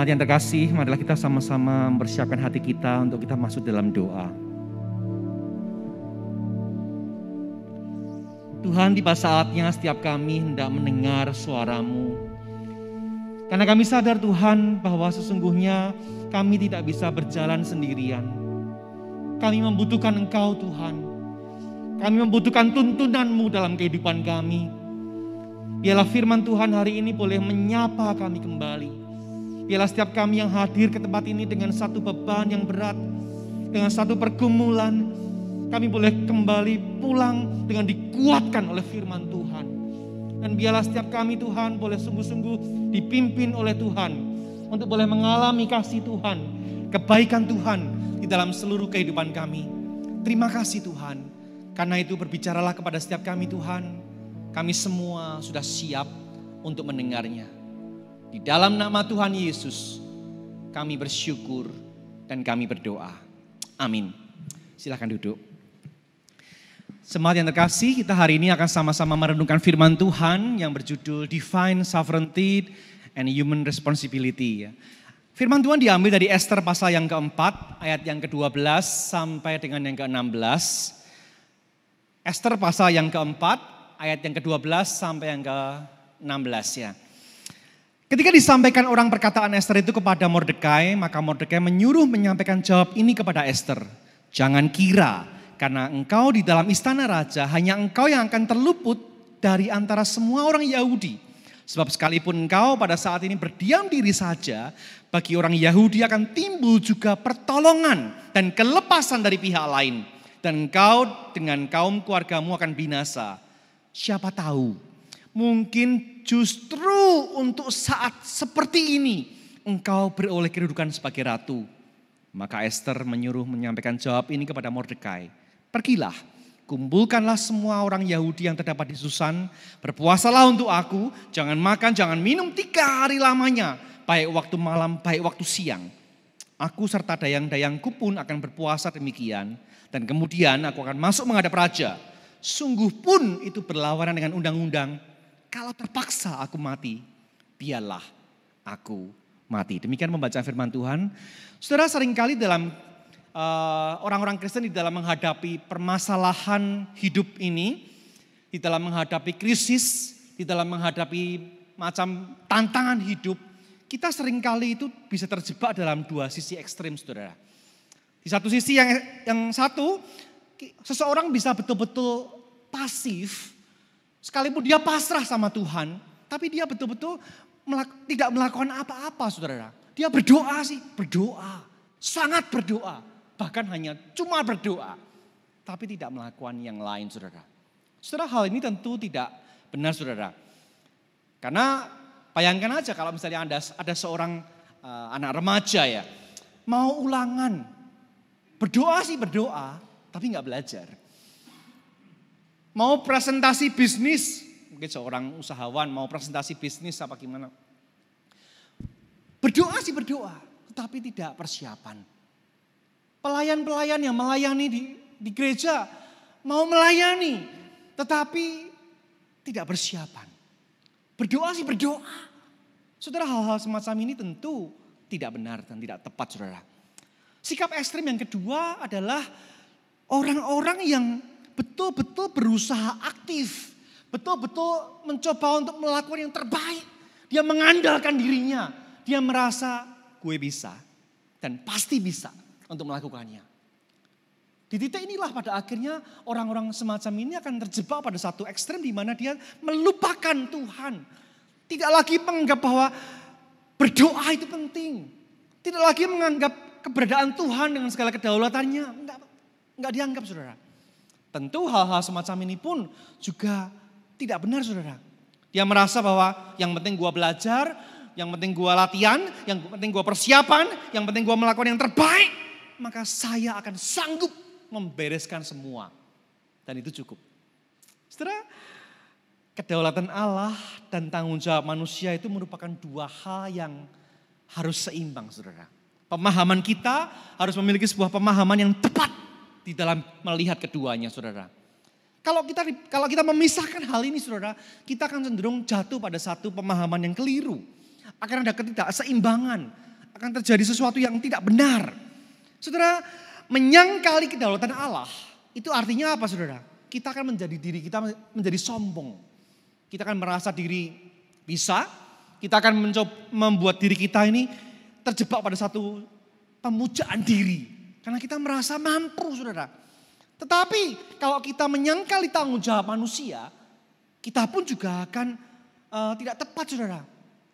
Jemaat yang terkasih, marilah kita sama-sama mempersiapkan hati kita untuk kita masuk dalam doa. Tuhan, tiba saatnya setiap kami hendak mendengar suara-Mu. Karena kami sadar Tuhan bahwa sesungguhnya kami tidak bisa berjalan sendirian. Kami membutuhkan Engkau Tuhan. Kami membutuhkan tuntunan-Mu dalam kehidupan kami. Biarlah firman Tuhan hari ini boleh menyapa kami kembali. Biarlah setiap kami yang hadir ke tempat ini dengan satu beban yang berat, dengan satu pergumulan, kami boleh kembali pulang dengan dikuatkan oleh firman Tuhan. Dan biarlah setiap kami Tuhan boleh sungguh-sungguh dipimpin oleh Tuhan untuk boleh mengalami kasih Tuhan, kebaikan Tuhan di dalam seluruh kehidupan kami. Terima kasih Tuhan, karena itu berbicaralah kepada setiap kami Tuhan. Kami semua sudah siap untuk mendengarnya. Di dalam nama Tuhan Yesus, kami bersyukur dan kami berdoa. Amin. Silakan duduk. Jemaat yang terkasih, kita hari ini akan sama-sama merenungkan firman Tuhan yang berjudul Divine Sovereignty and Human Responsibility. Firman Tuhan diambil dari Esther pasal yang keempat, ayat yang ke-12 sampai dengan yang ke-16. Esther pasal yang keempat, ayat yang ke-12 sampai yang ke-16 ya. Ketika disampaikan orang perkataan Esther itu kepada Mordekai, maka Mordekai menyuruh menyampaikan jawab ini kepada Esther. Jangan kira karena engkau di dalam istana raja, hanya engkau yang akan terluput dari antara semua orang Yahudi. Sebab sekalipun engkau pada saat ini berdiam diri saja, bagi orang Yahudi akan timbul juga pertolongan dan kelepasan dari pihak lain. Dan engkau dengan kaum keluargamu akan binasa. Siapa tahu? Mungkin justru untuk saat seperti ini engkau beroleh kedudukan sebagai ratu. Maka Esther menyuruh menyampaikan jawab ini kepada Mordekai. Pergilah, kumpulkanlah semua orang Yahudi yang terdapat di Susan. Berpuasalah untuk aku, jangan makan, jangan minum 3 hari lamanya. Baik waktu malam, baik waktu siang. Aku serta dayang-dayangku pun akan berpuasa demikian. Dan kemudian aku akan masuk menghadap raja. Sungguh pun itu berlawanan dengan undang-undang. Kalau terpaksa aku mati, biarlah aku mati. Demikian membaca firman Tuhan. Saudara, seringkali dalam orang-orang Kristen di dalam menghadapi permasalahan hidup ini, di dalam menghadapi krisis, di dalam menghadapi macam tantangan hidup, kita seringkali itu bisa terjebak dalam 2 sisi ekstrim, saudara. Di satu sisi yang satu, seseorang bisa betul-betul pasif, sekalipun dia pasrah sama Tuhan, tapi dia betul-betul tidak melakukan apa-apa, saudara. Dia berdoa sih, berdoa, sangat berdoa. Bahkan hanya cuma berdoa, tapi tidak melakukan yang lain, saudara. Saudara, hal ini tentu tidak benar, saudara. Karena bayangkan aja kalau misalnya ada seorang anak remaja ya, mau ulangan, berdoa sih berdoa, tapi nggak belajar. Mau presentasi bisnis, mungkin seorang usahawan mau presentasi bisnis apa gimana. Berdoa sih berdoa, tetapi tidak persiapan. Pelayan-pelayan yang melayani di gereja mau melayani, tetapi tidak persiapan. Berdoa sih berdoa. Saudara, hal-hal semacam ini tentu tidak benar dan tidak tepat, saudara. Sikap ekstrim yang kedua adalah orang-orang yang betul-betul berusaha aktif, betul-betul mencoba untuk melakukan yang terbaik. Dia mengandalkan dirinya, dia merasa gue bisa dan pasti bisa untuk melakukannya. Di titik inilah pada akhirnya orang-orang semacam ini akan terjebak pada satu ekstrem di mana dia melupakan Tuhan. Tidak lagi menganggap bahwa berdoa itu penting. Tidak lagi menganggap keberadaan Tuhan dengan segala kedaulatannya. Enggak dianggap, saudara. Tentu hal-hal semacam ini pun juga tidak benar, saudara. Dia merasa bahwa yang penting gua belajar, yang penting gua latihan, yang penting gua persiapan, yang penting gua melakukan yang terbaik, maka saya akan sanggup membereskan semua. Dan itu cukup. Saudara, kedaulatan Allah dan tanggung jawab manusia itu merupakan 2 hal yang harus seimbang, saudara. Pemahaman kita harus memiliki sebuah pemahaman yang tepat di dalam melihat keduanya, saudara. Kalau kita memisahkan hal ini, saudara, kita akan cenderung jatuh pada satu pemahaman yang keliru. Akan ada ketidakseimbangan. akan terjadi sesuatu yang tidak benar. Saudara, menyangkali kedaulatan Allah itu artinya apa saudara? Kita akan menjadi diri kita menjadi sombong. Kita akan merasa diri bisa, kita akan mencoba membuat diri kita ini terjebak pada satu pemujaan diri. Karena kita merasa mampu saudara. Tetapi kalau kita menyangkali tanggung jawab manusia, kita pun juga akan tidak tepat saudara.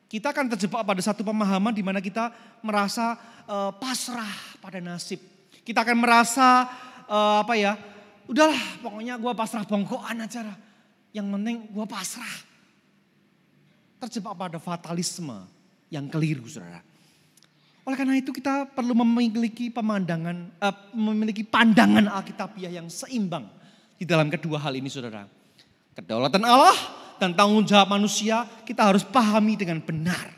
Kita akan terjebak pada satu pemahaman di mana kita merasa pasrah pada nasib. Kita akan merasa udahlah pokoknya gue pasrah bongkoan aja lah. Yang penting gue pasrah. Terjebak pada fatalisme yang keliru saudara. Oleh karena itu kita perlu memiliki pandangan Alkitabiah yang seimbang di dalam kedua hal ini saudara. Kedaulatan Allah dan tanggung jawab manusia kita harus pahami dengan benar.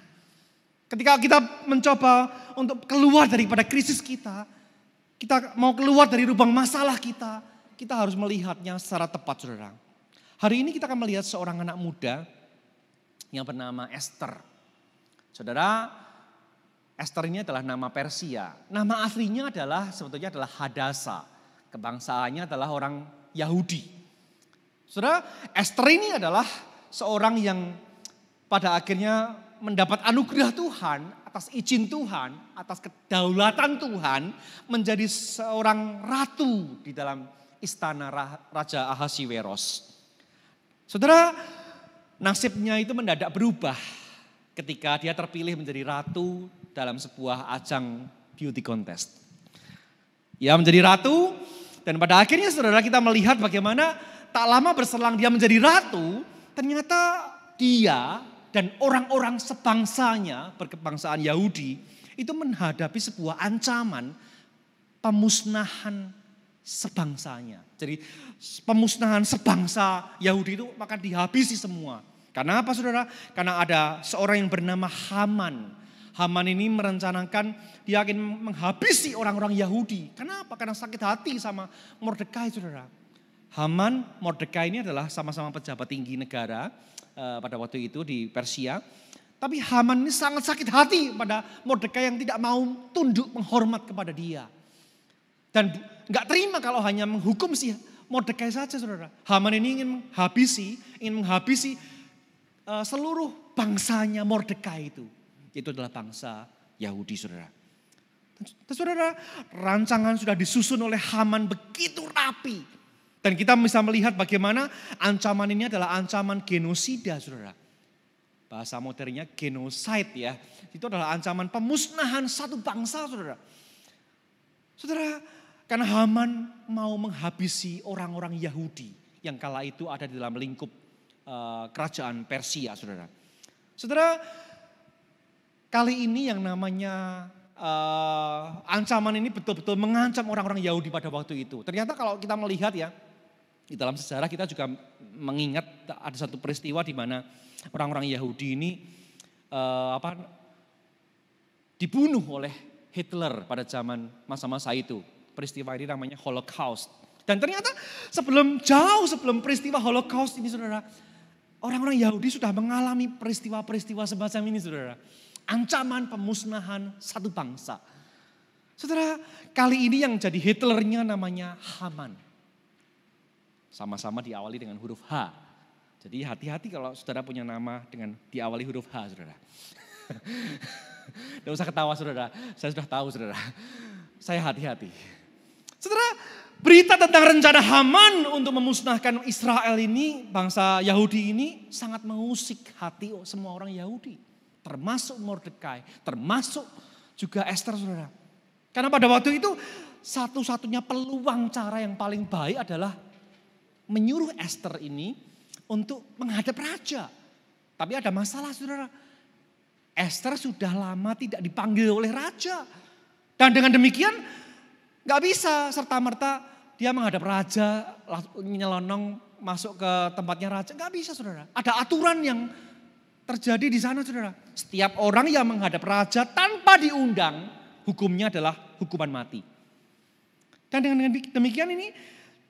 Ketika kita mencoba untuk keluar daripada krisis kita mau keluar dari lubang masalah kita harus melihatnya secara tepat saudara. Hari ini kita akan melihat seorang anak muda yang bernama Esther. Saudara, Esther ini adalah nama Persia. Nama aslinya sebetulnya adalah Hadasa. Kebangsaannya adalah orang Yahudi. Saudara, Esther ini adalah seorang yang pada akhirnya mendapat anugerah Tuhan, atas izin Tuhan, atas kedaulatan Tuhan, menjadi seorang ratu di dalam istana Raja Ahasiweros. Saudara, nasibnya itu mendadak berubah ketika dia terpilih menjadi ratu dalam sebuah ajang beauty contest. Ia menjadi ratu dan pada akhirnya saudara kita melihat bagaimana tak lama berselang dia menjadi ratu, ternyata dia dan orang-orang sebangsanya, berkebangsaan Yahudi, itu menghadapi sebuah ancaman pemusnahan sebangsanya. Jadi pemusnahan sebangsa Yahudi itu akan dihabisi semua. Karena apa saudara? Karena ada seorang yang bernama Haman. Haman ini merencanakan dia akan menghabisi orang-orang Yahudi. Kenapa? Karena sakit hati sama Mordekai saudara. Haman, Mordekai ini adalah sama-sama pejabat tinggi negara pada waktu itu di Persia. Tapi Haman ini sangat sakit hati pada Mordekai yang tidak mau tunduk menghormat kepada dia. Dan gak terima kalau hanya menghukum si Mordekai saja saudara. Haman ini ingin menghabisi seluruh bangsanya Mordekai itu. Itu adalah bangsa Yahudi saudara. Dan saudara, rancangan sudah disusun oleh Haman begitu rapi. Dan kita bisa melihat bagaimana ancaman ini adalah ancaman genosida saudara. Bahasa modernnya genocide ya. Itu adalah ancaman pemusnahan satu bangsa saudara. Saudara, karena Haman mau menghabisi orang-orang Yahudi yang kala itu ada di dalam lingkup kerajaan Persia saudara. Saudara, kali ini yang namanya ancaman ini betul-betul mengancam orang-orang Yahudi pada waktu itu. Ternyata kalau kita melihat ya, di dalam sejarah kita juga mengingat ada satu peristiwa di mana orang-orang Yahudi ini dibunuh oleh Hitler pada zaman masa-masa itu. Peristiwa ini namanya Holocaust. Dan ternyata jauh sebelum peristiwa Holocaust ini saudara, orang-orang Yahudi sudah mengalami peristiwa-peristiwa semacam ini saudara. Ancaman pemusnahan satu bangsa. Saudara, kali ini yang jadi Hitlernya namanya Haman. Sama-sama diawali dengan huruf H. Jadi hati-hati kalau saudara punya nama dengan diawali huruf H saudara. Tidak usah ketawa saudara, saya sudah tahu saudara. Saya hati-hati. Saudara, berita tentang rencana Haman untuk memusnahkan Israel ini, bangsa Yahudi ini sangat mengusik hati semua orang Yahudi. Termasuk Mordekai, termasuk juga Esther saudara. Karena pada waktu itu satu-satunya peluang cara yang paling baik adalah menyuruh Esther ini untuk menghadap raja. Tapi ada masalah saudara. Esther sudah lama tidak dipanggil oleh raja. Dan dengan demikian gak bisa serta-merta dia menghadap raja, nyelonong masuk ke tempatnya raja. Gak bisa saudara. Ada aturan yang terjadi di sana saudara. Setiap orang yang menghadap raja tanpa diundang, hukumnya adalah hukuman mati. Dan dengan demikian ini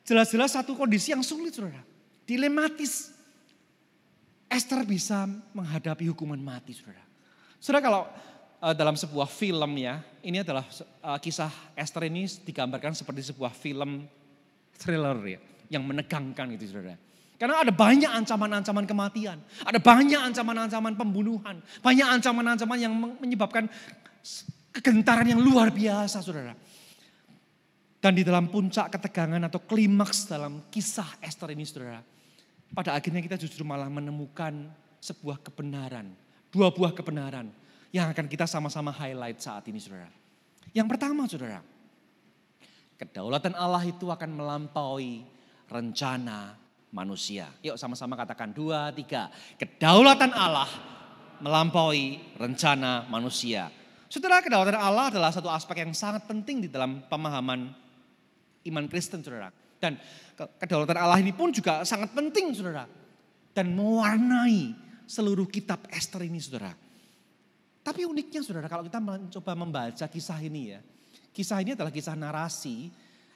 jelas-jelas satu kondisi yang sulit saudara. Dilematis. Esther bisa menghadapi hukuman mati saudara. Saudara, kalau dalam sebuah film ya. Ini adalah kisah Esther ini digambarkan seperti sebuah film thriller ya, yang menegangkan gitu saudara. Karena ada banyak ancaman-ancaman kematian, ada banyak ancaman-ancaman pembunuhan, banyak ancaman-ancaman yang menyebabkan kegentaran yang luar biasa saudara. Dan di dalam puncak ketegangan atau klimaks dalam kisah Esther ini saudara, pada akhirnya kita justru malah menemukan sebuah kebenaran, dua buah kebenaran yang akan kita sama-sama highlight saat ini saudara. Yang pertama saudara, kedaulatan Allah itu akan melampaui rencana manusia. Yuk sama-sama katakan 2, 3. Kedaulatan Allah melampaui rencana manusia. Saudara, kedaulatan Allah adalah satu aspek yang sangat penting di dalam pemahaman iman Kristen saudara. Dan kedaulatan Allah ini pun juga sangat penting saudara. Dan mewarnai seluruh kitab Esther ini saudara. Tapi uniknya saudara, kalau kita mencoba membaca kisah ini ya. Kisah ini adalah kisah narasi.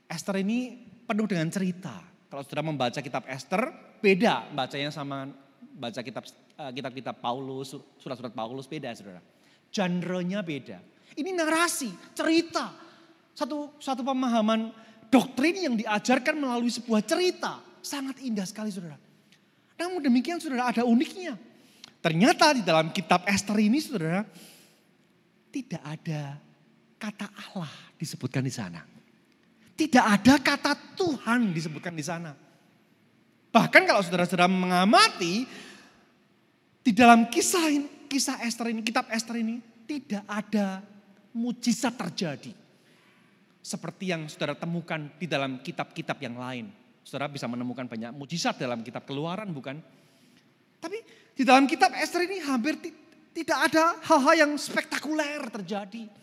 Esther ini penuh dengan cerita. Kalau saudara membaca kitab Esther, beda bacanya sama baca kitab-kitab Paulus, surat-surat Paulus beda saudara. Genre-nya beda. Ini narasi, cerita. Satu pemahaman doktrin yang diajarkan melalui sebuah cerita. Sangat indah sekali saudara. Namun demikian saudara, ada uniknya. Ternyata di dalam kitab Esther ini saudara, tidak ada kata Allah disebutkan di sana. Tidak ada kata Tuhan disebutkan di sana. Bahkan kalau saudara-saudara mengamati, di dalam kisah Esther ini, kitab Esther ini, tidak ada mujizat terjadi. Seperti yang saudara temukan di dalam kitab-kitab yang lain. Saudara bisa menemukan banyak mujizat dalam kitab Keluaran bukan? Tapi di dalam kitab Esther ini hampir tidak ada hal-hal yang spektakuler terjadi.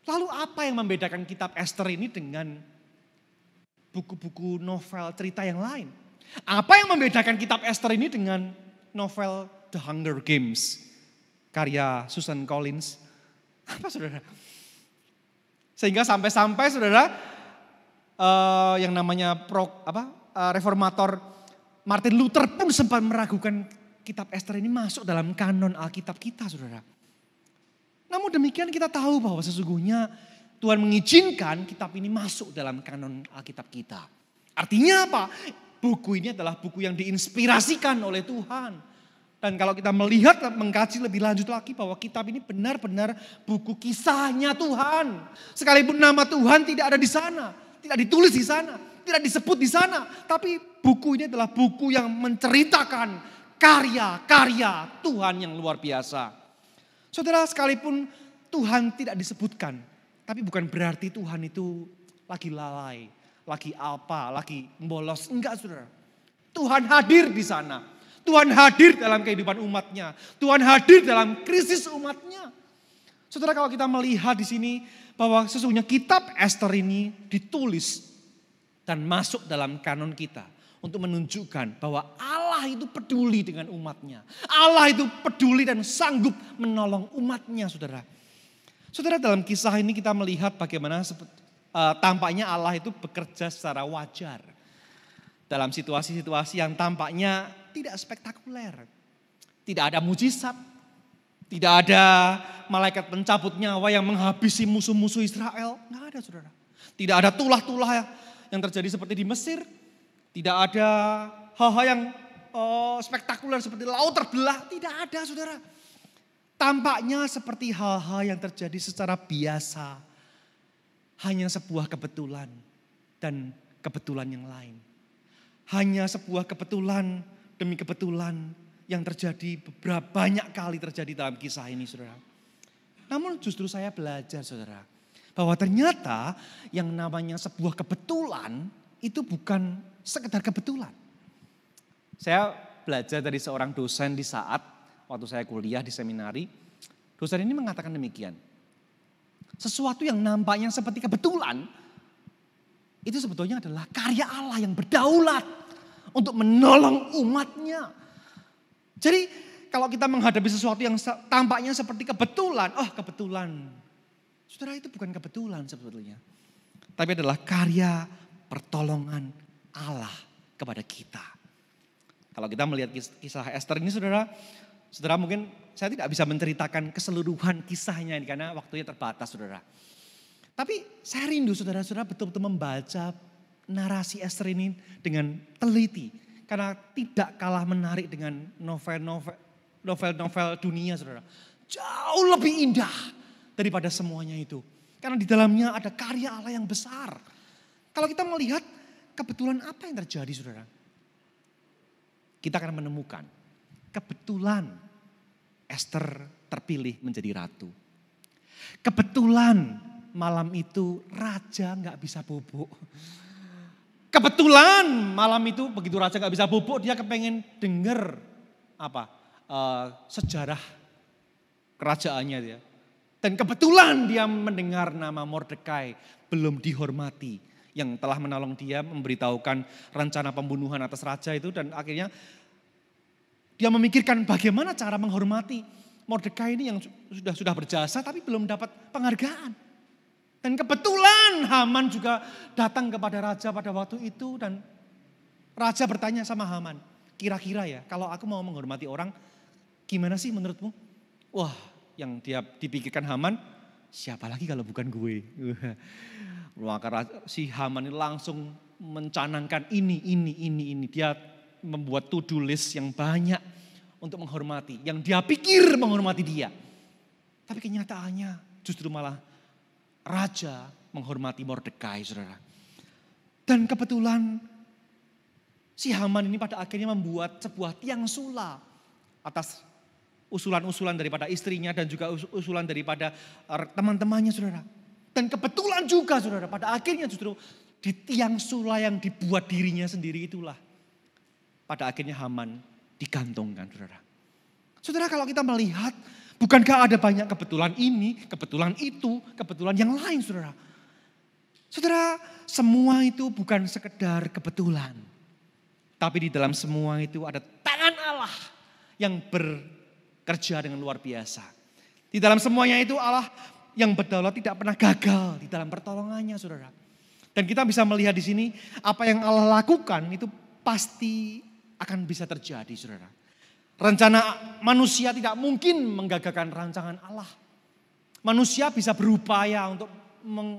Lalu apa yang membedakan kitab Esther ini dengan buku-buku novel cerita yang lain? Apa yang membedakan kitab Esther ini dengan novel The Hunger Games karya Susan Collins? Apa saudara? Sehingga sampai-sampai saudara yang namanya reformator Martin Luther pun sempat meragukan kitab Esther ini masuk dalam kanon Alkitab kita saudara. Namun demikian kita tahu bahwa sesungguhnya Tuhan mengizinkan kitab ini masuk dalam kanon Alkitab kita. Artinya apa? Buku ini adalah buku yang diinspirasikan oleh Tuhan. Dan kalau kita melihat, mengkaji lebih lanjut lagi bahwa kitab ini benar-benar buku kisahnya Tuhan. Sekalipun nama Tuhan tidak ada di sana, tidak ditulis di sana, tidak disebut di sana. Tapi buku ini adalah buku yang menceritakan karya-karya Tuhan yang luar biasa. Saudara, sekalipun Tuhan tidak disebutkan, tapi bukan berarti Tuhan itu lagi lalai, lagi apa, lagi bolos. Enggak saudara, Tuhan hadir di sana. Tuhan hadir dalam kehidupan umatnya. Tuhan hadir dalam krisis umatnya. Saudara, kalau kita melihat di sini bahwa sesungguhnya kitab Esther ini ditulis dan masuk dalam kanon kita untuk menunjukkan bahwa Allah itu peduli dengan umatnya. Allah itu peduli dan sanggup menolong umatnya saudara. Saudara, dalam kisah ini kita melihat bagaimana tampaknya Allah itu bekerja secara wajar. Dalam situasi-situasi yang tampaknya tidak spektakuler. Tidak ada mujizat. Tidak ada malaikat pencabut nyawa yang menghabisi musuh-musuh Israel. Tidak ada saudara. Tidak ada tulah-tulah yang terjadi seperti di Mesir. Tidak ada hal-hal yang spektakuler seperti laut terbelah. Tidak ada saudara. Tampaknya seperti hal-hal yang terjadi secara biasa. Hanya sebuah kebetulan dan kebetulan yang lain. Hanya sebuah kebetulan demi kebetulan yang terjadi banyak kali terjadi dalam kisah ini saudara. Namun justru saya belajar saudara, bahwa ternyata yang namanya sebuah kebetulan itu bukan sekedar kebetulan. Saya belajar dari seorang dosen di saat waktu saya kuliah di seminari. Dosen ini mengatakan demikian. Sesuatu yang nampaknya seperti kebetulan, itu sebetulnya adalah karya Allah yang berdaulat untuk menolong umatnya. Jadi kalau kita menghadapi sesuatu yang tampaknya seperti kebetulan, kebetulan. Saudara, itu bukan kebetulan sebetulnya. Tapi adalah karya pertolongan Allah kepada kita. Kalau kita melihat kisah Esther ini saudara mungkin saya tidak bisa menceritakan keseluruhan kisahnya ini karena waktunya terbatas saudara. Tapi saya rindu saudara-saudara betul-betul membaca narasi Ester ini dengan teliti. Karena tidak kalah menarik dengan novel-novel dunia saudara. Jauh lebih indah daripada semuanya itu. Karena di dalamnya ada karya Allah yang besar. Kalau kita melihat kebetulan apa yang terjadi saudara. Kita akan menemukan kebetulan Ester terpilih menjadi ratu. Kebetulan malam itu raja gak bisa bubuk. Kebetulan malam itu begitu raja gak bisa bubuk dia kepengen denger sejarah kerajaannya dia. Dan kebetulan dia mendengar nama Mordekai belum dihormati. Yang telah menolong dia memberitahukan rencana pembunuhan atas raja itu. Dan akhirnya dia memikirkan bagaimana cara menghormati Mordekai ini yang sudah berjasa tapi belum dapat penghargaan. Dan kebetulan Haman juga datang kepada raja pada waktu itu. Dan raja bertanya sama Haman, kira-kira ya kalau aku mau menghormati orang gimana sih menurutmu? Wah, yang dia dipikirkan Haman, siapa lagi kalau bukan gue? Maka si Haman ini langsung mencanangkan ini. Dia membuat to-do list yang banyak untuk menghormati. Yang dia pikir menghormati dia. Tapi kenyataannya justru malah raja menghormati Mordekai saudara. Dan kebetulan si Haman ini pada akhirnya membuat sebuah tiang sula atas usulan-usulan daripada istrinya dan juga usulan daripada teman-temannya saudara. Dan kebetulan juga saudara pada akhirnya justru di tiang sula yang dibuat dirinya sendiri itulah pada akhirnya Haman digantungkan saudara. Saudara kalau kita melihat bukankah ada banyak kebetulan ini, kebetulan itu, kebetulan yang lain saudara. Saudara semua itu bukan sekedar kebetulan. Tapi di dalam semua itu ada tangan Allah yang bekerja dengan luar biasa. Di dalam semuanya itu Allah yang berdaulat tidak pernah gagal di dalam pertolongannya saudara. Dan kita bisa melihat di sini apa yang Allah lakukan itu pasti akan bisa terjadi saudara. Rencana manusia tidak mungkin menggagalkan rancangan Allah. Manusia bisa berupaya untuk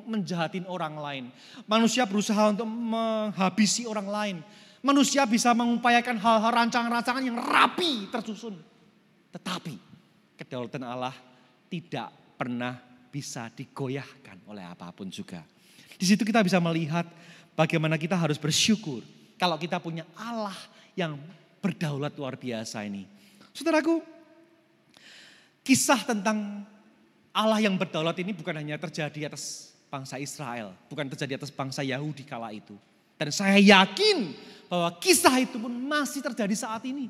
menjahatin orang lain. Manusia berusaha untuk menghabisi orang lain. Manusia bisa mengupayakan hal-hal rancangan-rancangan yang rapi tersusun. Tetapi kedaulatan Allah tidak pernah bisa digoyahkan oleh apapun juga. Di situ kita bisa melihat bagaimana kita harus bersyukur kalau kita punya Allah yang berdaulat luar biasa ini. Saudaraku, kisah tentang Allah yang berdaulat ini bukan hanya terjadi atas bangsa Israel, bukan terjadi atas bangsa Yahudi kala itu. Dan saya yakin bahwa kisah itu pun masih terjadi saat ini.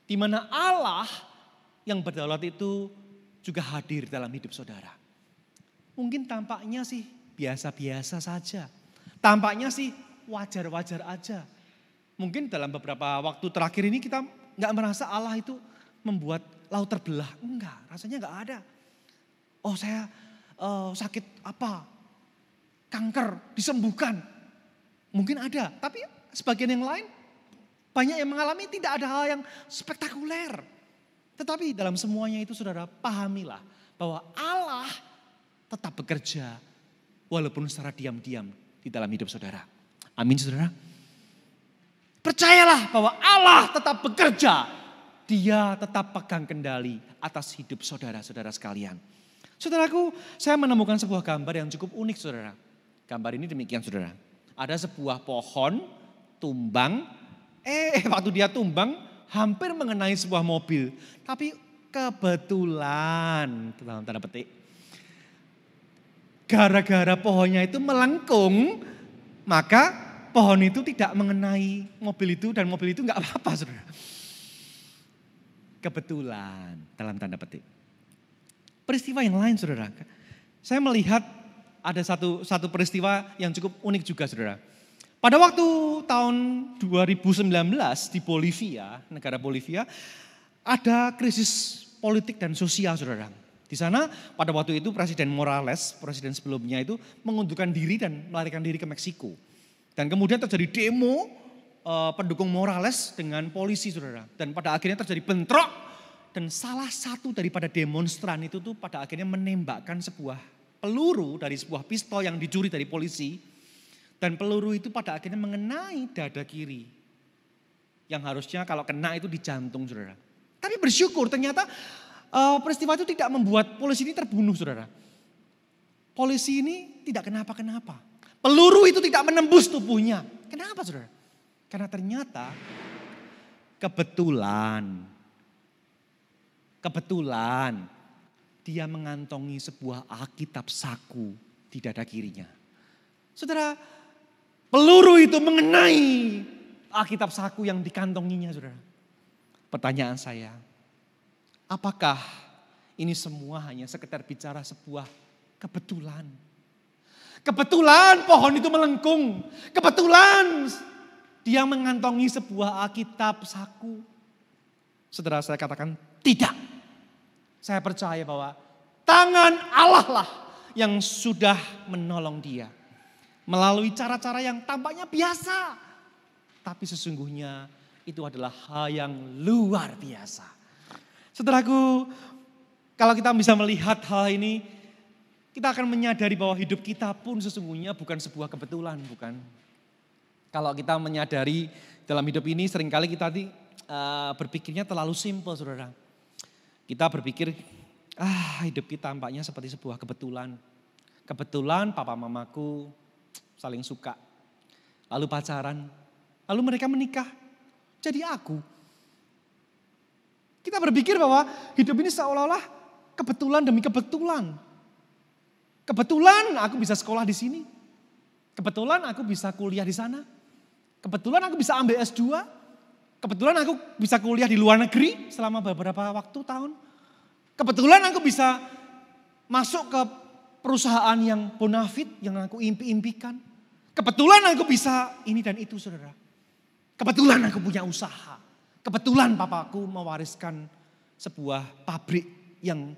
Di mana Allah yang berdaulat itu juga hadir dalam hidup saudara. Mungkin tampaknya sih biasa-biasa saja. Tampaknya sih wajar-wajar aja. Mungkin dalam beberapa waktu terakhir ini kita nggak merasa Allah itu membuat laut terbelah. Enggak, rasanya nggak ada. Oh saya sakit apa? Kanker disembuhkan. Mungkin ada, tapi sebagian yang lain banyak yang mengalami tidak ada hal yang spektakuler. Tetapi dalam semuanya itu saudara pahamilah bahwa Allah tetap bekerja walaupun secara diam-diam di dalam hidup saudara. Amin saudara. Percayalah bahwa Allah tetap bekerja. Dia tetap pegang kendali atas hidup saudara-saudara sekalian. Saudaraku, saya menemukan sebuah gambar yang cukup unik saudara. Gambar ini demikian saudara. Ada sebuah pohon tumbang. Waktu dia tumbang hampir mengenai sebuah mobil. Tapi kebetulan, dalam tanda petik. Gara-gara pohonnya itu melengkung, maka pohon itu tidak mengenai mobil itu dan mobil itu enggak apa-apa saudara. Kebetulan dalam tanda petik. Peristiwa yang lain saudara. Saya melihat ada satu peristiwa yang cukup unik juga saudara. Pada waktu tahun 2019 di Bolivia, negara Bolivia, ada krisis politik dan sosial saudara. Di sana pada waktu itu Presiden Morales, presiden sebelumnya itu mengundurkan diri dan melarikan diri ke Meksiko. Dan kemudian terjadi demo pendukung Morales dengan polisi saudara. Dan pada akhirnya terjadi bentrok Dan salah satu daripada demonstran itu tuh pada akhirnya menembakkan sebuah peluru dari sebuah pistol yang dicuri dari polisi. Dan peluru itu pada akhirnya mengenai dada kiri. Yang harusnya kalau kena itu di jantung, saudara. Tapi bersyukur ternyata peristiwa itu tidak membuat polisi ini terbunuh, saudara. Polisi ini tidak kenapa-kenapa. Peluru itu tidak menembus tubuhnya. Kenapa, saudara? Karena ternyata kebetulan dia mengantongi sebuah Alkitab saku di dada kirinya. Saudara, peluru itu mengenai Alkitab saku yang dikantonginya, saudara. Pertanyaan saya, apakah ini semua hanya sekedar bicara sebuah kebetulan? Kebetulan pohon itu melengkung. Kebetulan dia mengantongi sebuah Alkitab saku. Saudara, saya katakan tidak. Saya percaya bahwa tangan Allah lah yang sudah menolong dia. Melalui cara-cara yang tampaknya biasa. Tapi sesungguhnya itu adalah hal yang luar biasa. Saudaraku, kalau kita bisa melihat hal ini, kita akan menyadari bahwa hidup kita pun sesungguhnya bukan sebuah kebetulan, bukan? Kalau kita menyadari dalam hidup ini seringkali kita berpikirnya terlalu simpel, saudara. Kita berpikir, hidup kita tampaknya seperti sebuah kebetulan. Kebetulan papa mamaku saling suka, lalu pacaran, lalu mereka menikah, jadi aku. Kita berpikir bahwa hidup ini seolah-olah kebetulan demi kebetulan. Kebetulan aku bisa sekolah di sini, kebetulan aku bisa kuliah di sana, kebetulan aku bisa ambil S2, kebetulan aku bisa kuliah di luar negeri selama beberapa waktu tahun. Kebetulan aku bisa masuk ke perusahaan yang bonafit yang aku impi-impikan. Kebetulan aku bisa ini dan itu, saudara. Kebetulan aku punya usaha. Kebetulan papaku mewariskan sebuah pabrik yang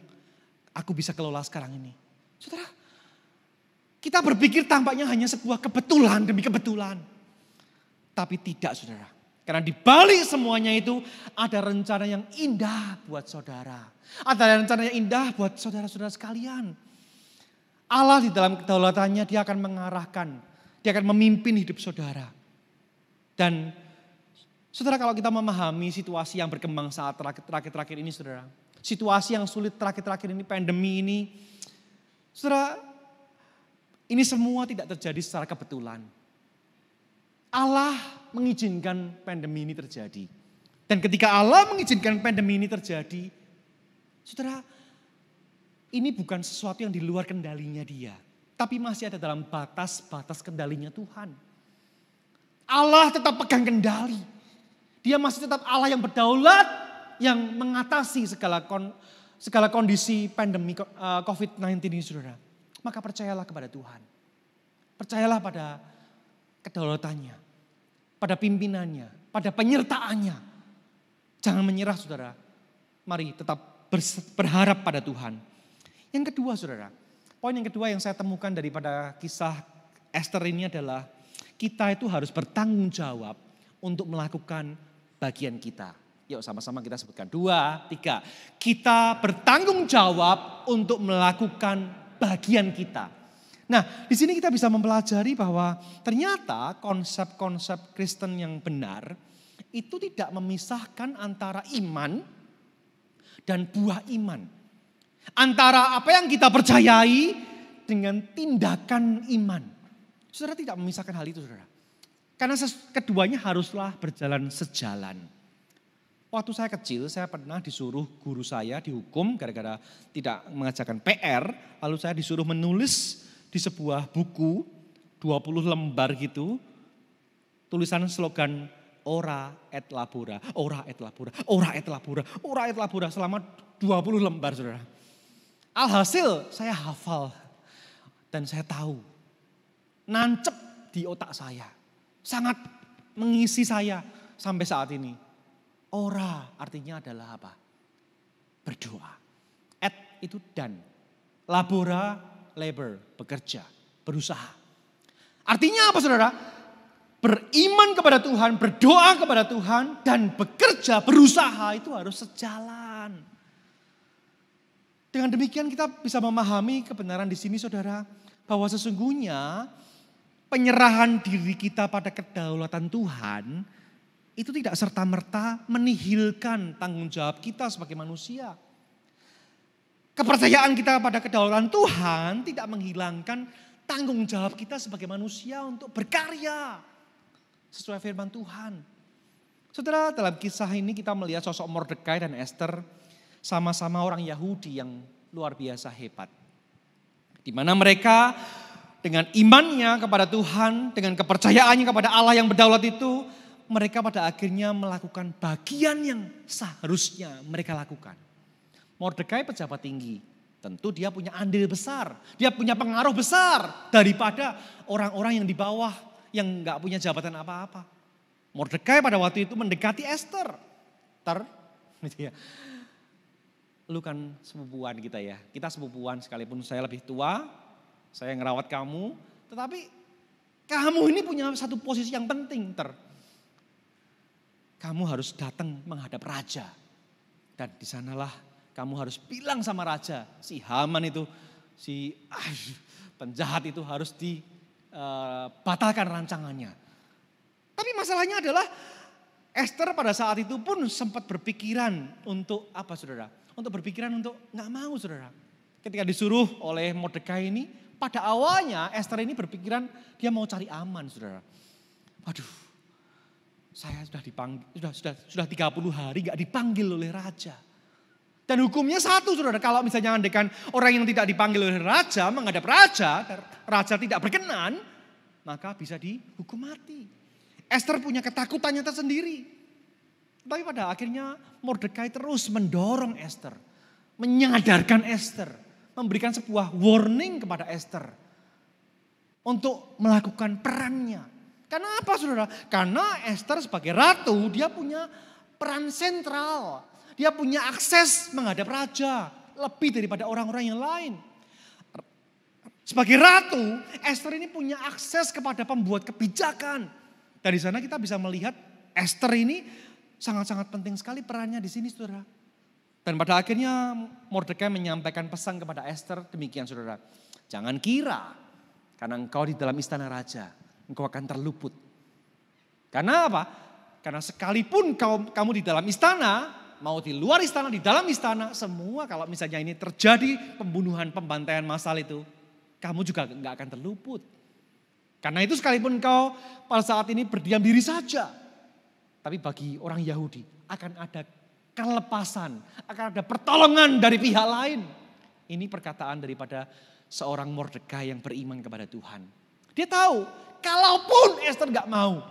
aku bisa kelola sekarang ini. Saudara, kita berpikir tampaknya hanya sebuah kebetulan demi kebetulan. Tapi tidak, saudara. Karena di balik semuanya itu ada rencana yang indah buat saudara. Ada rencana yang indah buat saudara-saudara sekalian. Allah di dalam kedaulatannya dia akan mengarahkan. Dia akan memimpin hidup saudara. Dan saudara, kalau kita memahami situasi yang berkembang saat terakhir-terakhir ini, saudara. Situasi yang sulit terakhir-terakhir ini, pandemi ini. Saudara, ini semua tidak terjadi secara kebetulan. Allah mengizinkan pandemi ini terjadi. Dan ketika Allah mengizinkan pandemi ini terjadi, saudara, ini bukan sesuatu yang di luar kendalinya dia. Tapi masih ada dalam batas-batas kendalinya Tuhan. Allah tetap pegang kendali. Dia masih tetap Allah yang berdaulat, yang mengatasi segala kondisi pandemi COVID-19 ini, saudara. Maka percayalah kepada Tuhan. Percayalah pada kedaulatannya, pada pimpinannya, pada penyertaannya. Jangan menyerah, saudara. Mari tetap berharap pada Tuhan. Yang kedua, saudara. Poin yang kedua yang saya temukan daripada kisah Esther ini adalah kita itu harus bertanggung jawab untuk melakukan bagian kita. Yuk sama-sama kita sebutkan. 2, 3. Kita bertanggung jawab untuk melakukan bagian kita. Nah, di sini kita bisa mempelajari bahwa ternyata konsep-konsep Kristen yang benar itu tidak memisahkan antara iman dan buah iman. Antara apa yang kita percayai dengan tindakan iman. Saudara tidak memisahkan hal itu, saudara. Karena keduanya haruslah berjalan sejalan. Waktu saya kecil, saya pernah disuruh guru saya dihukum gara-gara tidak mengajarkan PR. Lalu saya disuruh menulis di sebuah buku 20 lembar gitu. Tulisan slogan ora et labora, ora et labora, ora et labora, ora et labora selama 20 lembar, saudara. Alhasil saya hafal dan saya tahu. Nancep di otak saya. Sangat mengisi saya sampai saat ini. Ora artinya adalah apa? Berdoa. Et itu dan. Labora, labor, bekerja, berusaha. Artinya apa, saudara? beriman kepada Tuhan, berdoa kepada Tuhan, dan bekerja, berusaha itu harus sejalan. Dengan demikian kita bisa memahami kebenaran di sini saudara, bahwa sesungguhnya penyerahan diri kita pada kedaulatan Tuhan, itu tidak serta-merta menihilkan tanggung jawab kita sebagai manusia. Kepercayaan kita pada kedaulatan Tuhan tidak menghilangkan tanggung jawab kita sebagai manusia untuk berkarya sesuai firman Tuhan. Saudara, dalam kisah ini kita melihat sosok Mordekai dan Ester sama-sama orang Yahudi yang luar biasa hebat. Di mana mereka dengan imannya kepada Tuhan, dengan kepercayaannya kepada Allah yang berdaulat itu, mereka pada akhirnya melakukan bagian yang seharusnya mereka lakukan. Mordekai pejabat tinggi, tentu dia punya andil besar, dia punya pengaruh besar daripada orang-orang yang di bawah yang nggak punya jabatan apa-apa. Mordekai pada waktu itu mendekati Ester. Gitu ya. Lu kan sepupuan kita ya, kita sepupuan sekalipun saya lebih tua, saya ngerawat kamu, tetapi kamu ini punya satu posisi yang penting. Kamu harus datang menghadap raja. Dan di sanalah kamu harus bilang sama raja, si Haman itu, si penjahat itu harus dibatalkan rancangannya. Tapi masalahnya adalah Ester pada saat itu pun sempat berpikiran untuk apa saudara? Untuk berpikiran untuk nggak mau saudara. Ketika disuruh oleh Mordekai ini, pada awalnya Ester ini berpikiran dia mau cari aman saudara. Waduh, saya sudah dipanggil, sudah 30 hari gak dipanggil oleh raja. Dan hukumnya satu saudara, kalau misalnya andekan orang yang tidak dipanggil oleh raja, menghadap raja, raja tidak berkenan, maka bisa dihukum mati. Ester punya ketakutannya tersendiri. Tapi pada akhirnya Mordekai terus mendorong Ester, menyadarkan Ester, memberikan sebuah warning kepada Ester untuk melakukan perannya. Karena apa saudara? Karena Ester sebagai ratu dia punya peran sentral. Dia punya akses menghadap raja lebih daripada orang-orang yang lain. Sebagai ratu, Ester ini punya akses kepada pembuat kebijakan. Dari sana kita bisa melihat Ester ini sangat-sangat penting sekali perannya di sini saudara. Dan pada akhirnya Mordekai menyampaikan pesan kepada Ester demikian saudara. Jangan kira karena engkau di dalam istana raja, engkau akan terluput. Karena apa? Karena sekalipun kamu di dalam istana, mau di luar istana, di dalam istana, semua kalau misalnya ini terjadi pembunuhan, pembantaian massal itu, kamu juga enggak akan terluput. Karena itu sekalipun engkau pada saat ini berdiam diri saja, tapi bagi orang Yahudi akan ada kelepasan, akan ada pertolongan dari pihak lain. Ini perkataan daripada seorang Mordekai yang beriman kepada Tuhan. Dia tahu, kalaupun Ester gak mau,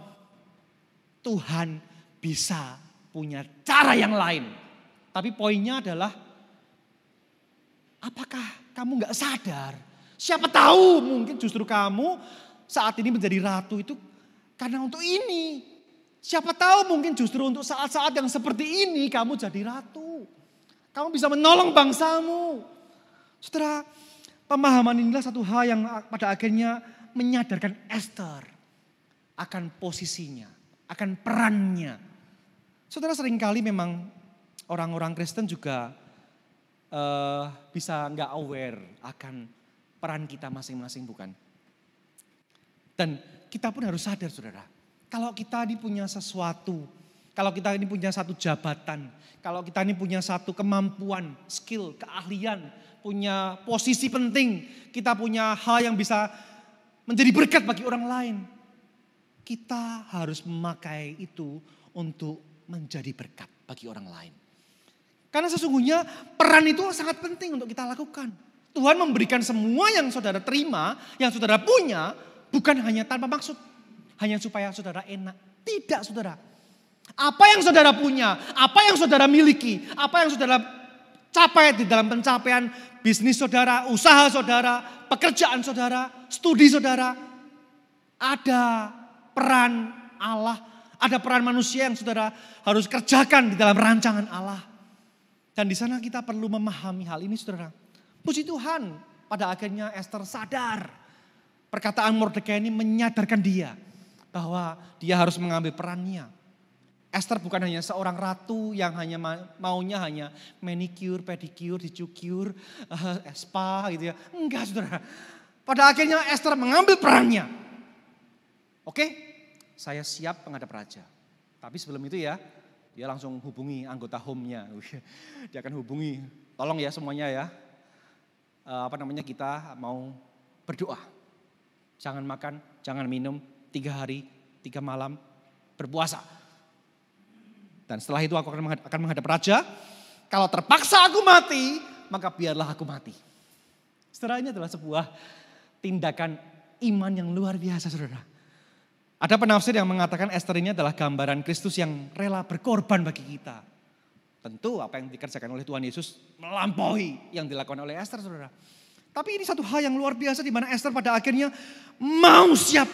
Tuhan bisa punya cara yang lain. Tapi poinnya adalah, apakah kamu gak sadar? Siapa tahu mungkin justru kamu saat ini menjadi ratu itu karena untuk ini. Siapa tahu mungkin justru untuk saat-saat yang seperti ini kamu jadi ratu. Kamu bisa menolong bangsamu. Saudara, pemahaman inilah satu hal yang pada akhirnya menyadarkan Ester akan posisinya, akan perannya. Saudara, seringkali memang orang-orang Kristen juga bisa nggak aware akan peran kita masing-masing, bukan? Dan kita pun harus sadar saudara, kalau kita ini punya sesuatu, kalau kita ini punya satu jabatan, kalau kita ini punya satu kemampuan, skill, keahlian, punya posisi penting, kita punya hal yang bisa menjadi berkat bagi orang lain. Kita harus memakai itu untuk menjadi berkat bagi orang lain. Karena sesungguhnya peran itu sangat penting untuk kita lakukan. Tuhan memberikan semua yang saudara terima, yang saudara punya, bukan hanya tanpa maksud. Hanya supaya saudara enak. Tidak saudara. Apa yang saudara punya, apa yang saudara miliki, apa yang saudara capai di dalam pencapaian bisnis saudara, usaha saudara, pekerjaan saudara, studi saudara. Ada peran Allah, ada peran manusia yang saudara harus kerjakan di dalam rancangan Allah. Dan di sana kita perlu memahami hal ini saudara. Puji Tuhan, pada akhirnya Ester sadar. Perkataan Mordekai ini menyadarkan dia bahwa dia harus mengambil perannya. Esther bukan hanya seorang ratu yang hanya maunya hanya manicure, pedicure, dicukure, spa gitu ya. Enggak saudara. Pada akhirnya Esther mengambil perannya. Oke, saya siap menghadap raja. Tapi sebelum itu ya, dia langsung hubungi anggota home-nya. Dia akan hubungi, tolong ya semuanya ya. Kita mau berdoa. Jangan makan, jangan minum, 3 hari, 3 malam berpuasa. Dan setelah itu aku akan menghadap raja. Kalau terpaksa aku mati, maka biarlah aku mati. Saudara, ini adalah sebuah tindakan iman yang luar biasa saudara. Ada penafsir yang mengatakan Esther ini adalah gambaran Kristus yang rela berkorban bagi kita. Tentu apa yang dikerjakan oleh Tuhan Yesus melampaui yang dilakukan oleh Esther saudara. Tapi ini satu hal yang luar biasa di mana Esther pada akhirnya mau siap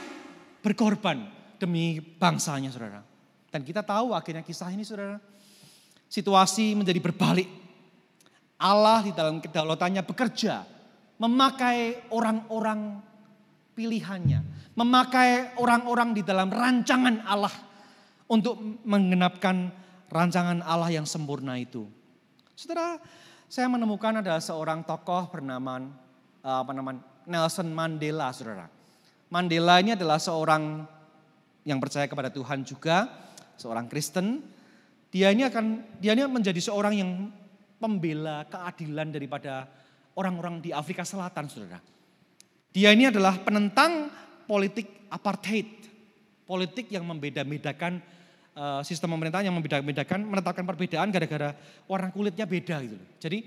berkorban demi bangsanya saudara. Dan kita tahu akhirnya kisah ini saudara, situasi menjadi berbalik. Allah di dalam kedaulatannya bekerja, memakai orang-orang pilihannya, memakai orang-orang di dalam rancangan Allah untuk menggenapkan rancangan Allah yang sempurna itu. Saudara, saya menemukan ada seorang tokoh bernama Nelson Mandela saudara. Mandela ini adalah seorang yang percaya kepada Tuhan juga, seorang Kristen. Dia ini menjadi seorang yang pembela keadilan daripada orang-orang di Afrika Selatan, saudara. Dia ini adalah penentang politik apartheid, politik yang membeda-bedakan sistem pemerintahan yang membeda-bedakan, menetapkan perbedaan gara-gara warna kulitnya beda gitu. Jadi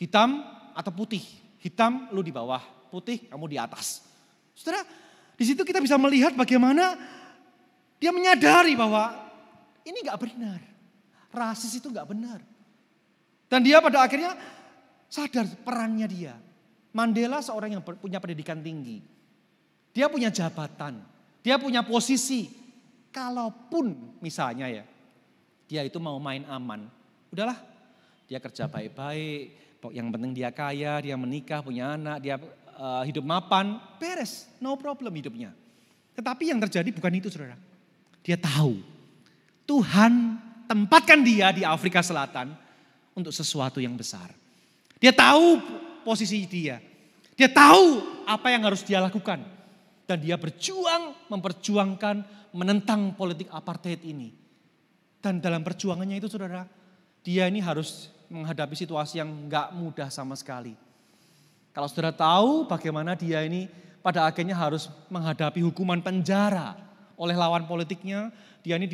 hitam atau putih, hitam lu di bawah, putih kamu di atas. Saudara, di situ kita bisa melihat bagaimana dia menyadari bahwa ini gak benar. Rasis itu gak benar. Dan dia pada akhirnya sadar perannya dia. Mandela seorang yang punya pendidikan tinggi. Dia punya jabatan. Dia punya posisi. Kalaupun misalnya ya, dia itu mau main aman. Udahlah, dia kerja baik-baik. Yang penting dia kaya, dia menikah, punya anak, dia hidup mapan. Beres, no problem hidupnya. Tetapi yang terjadi bukan itu saudara. Dia tahu Tuhan tempatkan dia di Afrika Selatan untuk sesuatu yang besar. Dia tahu posisi dia. Dia tahu apa yang harus dia lakukan. Dan dia memperjuangkan, menentang politik apartheid ini. Dan dalam perjuangannya itu saudara, dia ini harus menghadapi situasi yang gak mudah sama sekali. Kalau saudara tahu bagaimana dia ini pada akhirnya harus menghadapi hukuman penjara oleh lawan politiknya, dia ini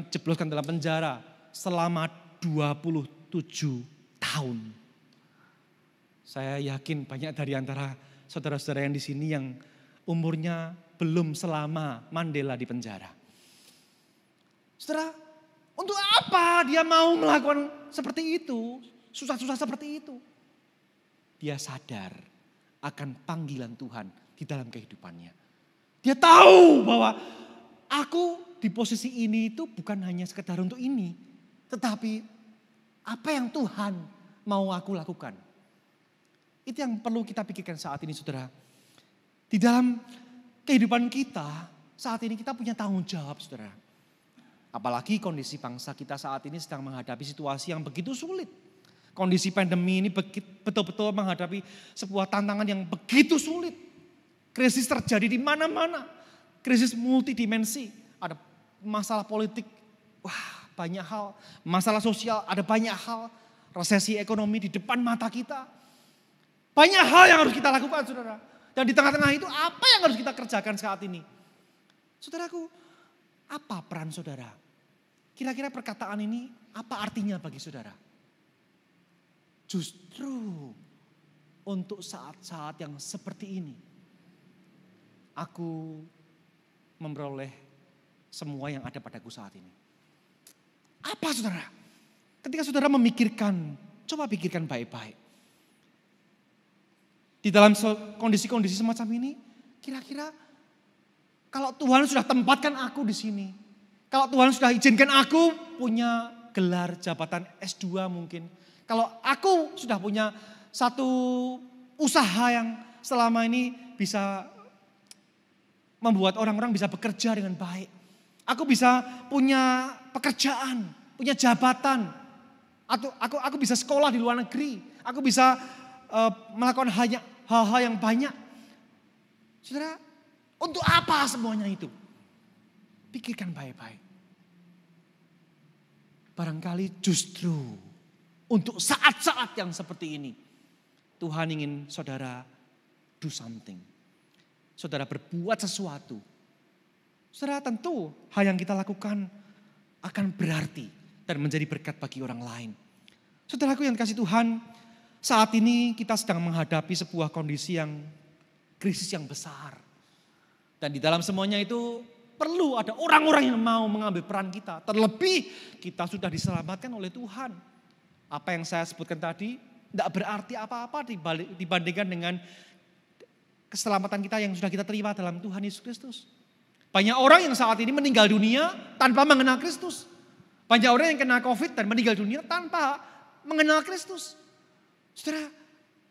jebloskan dalam penjara selama 27 tahun. Saya yakin banyak dari antara saudara-saudara yang di sini yang umurnya belum selama Mandela di penjara. Saudara, untuk apa dia mau melakukan seperti itu, susah-susah seperti itu? Dia sadar akan panggilan Tuhan di dalam kehidupannya. Dia tahu bahwa aku di posisi ini itu bukan hanya sekedar untuk ini. Tetapi apa yang Tuhan mau aku lakukan. Itu yang perlu kita pikirkan saat ini saudara. Di dalam kehidupan kita saat ini kita punya tanggung jawab saudara. Apalagi kondisi bangsa kita saat ini sedang menghadapi situasi yang begitu sulit. Kondisi pandemi ini betul-betul menghadapi sebuah tantangan yang begitu sulit. Krisis terjadi di mana-mana. Krisis multidimensi, ada masalah politik, banyak hal. Masalah sosial, ada banyak hal. Resesi ekonomi di depan mata kita. Banyak hal yang harus kita lakukan saudara. Dan di tengah-tengah itu apa yang harus kita kerjakan saat ini? Saudaraku, apa peran saudara? Kira-kira perkataan ini apa artinya bagi saudara? Justru untuk saat-saat yang seperti ini, aku memperoleh semua yang ada padaku saat ini. Apa saudara? Ketika saudara memikirkan, coba pikirkan baik-baik. Di dalam kondisi-kondisi semacam ini, kira-kira kalau Tuhan sudah tempatkan aku di sini, kalau Tuhan sudah izinkan aku punya gelar jabatan S2 mungkin, kalau aku sudah punya satu usaha yang selama ini bisa membuat orang-orang bisa bekerja dengan baik. Aku bisa punya pekerjaan, punya jabatan. Atau aku bisa sekolah di luar negeri. Aku bisa melakukan hal-hal yang banyak. Saudara, untuk apa semuanya itu? Pikirkan baik-baik. Barangkali justru untuk saat-saat yang seperti ini, Tuhan ingin saudara do something. Saudara berbuat sesuatu. Saudara, tentu hal yang kita lakukan akan berarti dan menjadi berkat bagi orang lain. Saudaraku yang kasih Tuhan, saat ini kita sedang menghadapi sebuah kondisi yang krisis yang besar. Dan di dalam semuanya itu perlu ada orang-orang yang mau mengambil peran kita. Terlebih kita sudah diselamatkan oleh Tuhan. Apa yang saya sebutkan tadi tidak berarti apa-apa dibandingkan dengan keselamatan kita yang sudah kita terima dalam Tuhan Yesus Kristus. Banyak orang yang saat ini meninggal dunia tanpa mengenal Kristus. Banyak orang yang kena COVID dan meninggal dunia tanpa mengenal Kristus. Saudara,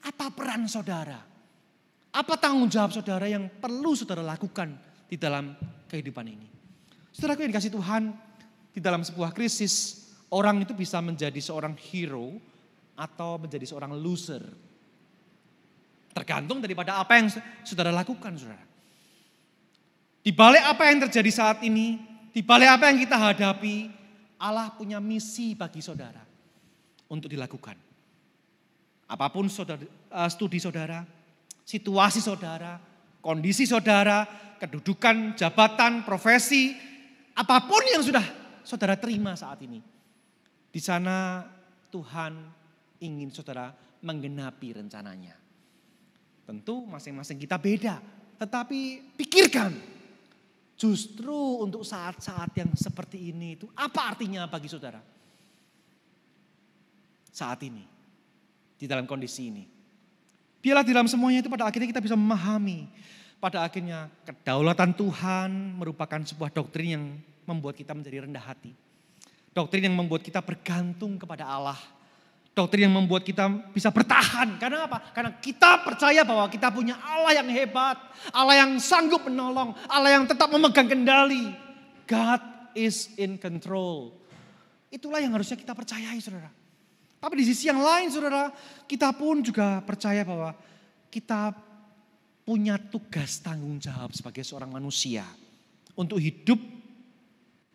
apa peran saudara? Apa tanggung jawab saudara yang perlu saudara lakukan di dalam kehidupan ini? Saudaraku yang dikasih Tuhan, di dalam sebuah krisis, orang itu bisa menjadi seorang hero atau menjadi seorang loser. Tergantung daripada apa yang saudara lakukan, saudara. Di balik apa yang terjadi saat ini, di balik apa yang kita hadapi, Allah punya misi bagi saudara untuk dilakukan. Apapun studi saudara, situasi saudara, kondisi saudara, kedudukan, jabatan, profesi, apapun yang sudah saudara terima saat ini. Di sana Tuhan ingin saudara menggenapi rencananya. Tentu masing-masing kita beda, tetapi pikirkan justru untuk saat-saat yang seperti ini itu apa artinya bagi saudara? Saat ini, di dalam kondisi ini. Biarlah di dalam semuanya itu pada akhirnya kita bisa memahami. Pada akhirnya kedaulatan Tuhan merupakan sebuah doktrin yang membuat kita menjadi rendah hati. Doktrin yang membuat kita bergantung kepada Allah. Doktrin yang membuat kita bisa bertahan. Karena apa? Karena kita percaya bahwa kita punya Allah yang hebat. Allah yang sanggup menolong. Allah yang tetap memegang kendali. God is in control. Itulah yang harusnya kita percayai, saudara. Tapi di sisi yang lain, saudara, kita pun juga percaya bahwa kita punya tugas tanggung jawab sebagai seorang manusia. Untuk hidup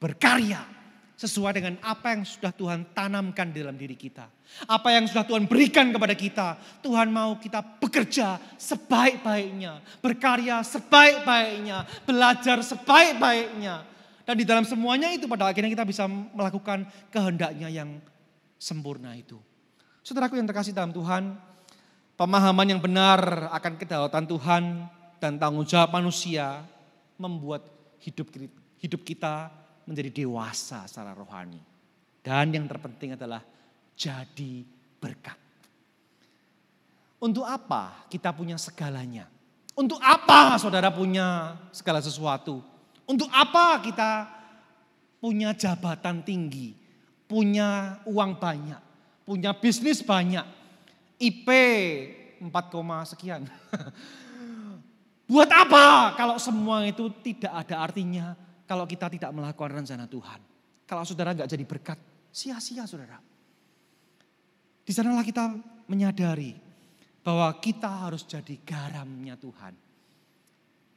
berkarya. Sesuai dengan apa yang sudah Tuhan tanamkan di dalam diri kita. Apa yang sudah Tuhan berikan kepada kita. Tuhan mau kita bekerja sebaik-baiknya. Berkarya sebaik-baiknya. Belajar sebaik-baiknya. Dan di dalam semuanya itu pada akhirnya kita bisa melakukan kehendaknya yang sempurna itu. Saudaraku yang terkasih dalam Tuhan. Pemahaman yang benar akan kedaulatan Tuhan dan tanggung jawab manusia. Membuat hidup kita menjadi dewasa secara rohani. Dan yang terpenting adalah jadi berkat. Untuk apa kita punya segalanya? Untuk apa saudara punya segala sesuatu? Untuk apa kita punya jabatan tinggi? Punya uang banyak? Punya bisnis banyak? IP 4, sekian. Buat apa kalau semua itu tidak ada artinya? Kalau kita tidak melakukan rencana Tuhan. Kalau saudara gak jadi berkat, sia-sia saudara. Di sanalah kita menyadari bahwa kita harus jadi garamnya Tuhan.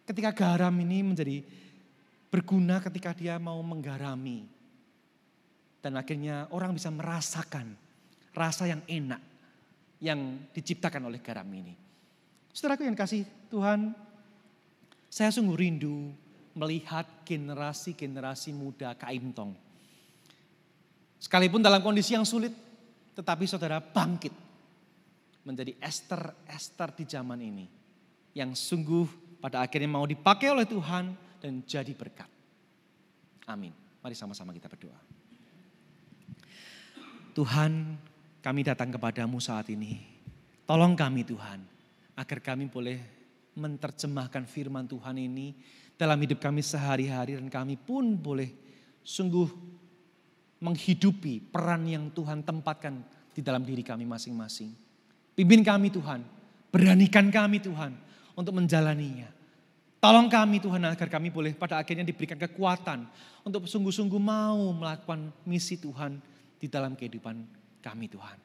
Ketika garam ini menjadi berguna ketika dia mau menggarami. Dan akhirnya orang bisa merasakan rasa yang enak yang diciptakan oleh garam ini. Saudaraku yang kasih Tuhan, saya sungguh rindu melihat generasi-generasi muda Kaimtong. Sekalipun dalam kondisi yang sulit, tetapi saudara bangkit menjadi Ester di zaman ini. Yang sungguh pada akhirnya mau dipakai oleh Tuhan dan jadi berkat. Amin. Mari sama-sama kita berdoa. Tuhan, kami datang kepadamu saat ini. Tolong kami Tuhan, agar kami boleh menerjemahkan firman Tuhan ini dalam hidup kami sehari-hari dan kami pun boleh sungguh menghidupi peran yang Tuhan tempatkan di dalam diri kami masing-masing. Pimpin kami Tuhan, beranikan kami Tuhan untuk menjalaninya. Tolong kami Tuhan agar kami boleh pada akhirnya diberikan kekuatan untuk sungguh-sungguh mau melakukan misi Tuhan di dalam kehidupan kami Tuhan.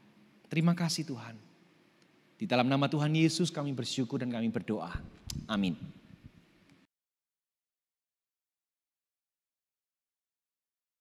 Terima kasih Tuhan. Di dalam nama Tuhan Yesus kami bersyukur dan kami berdoa. Amin.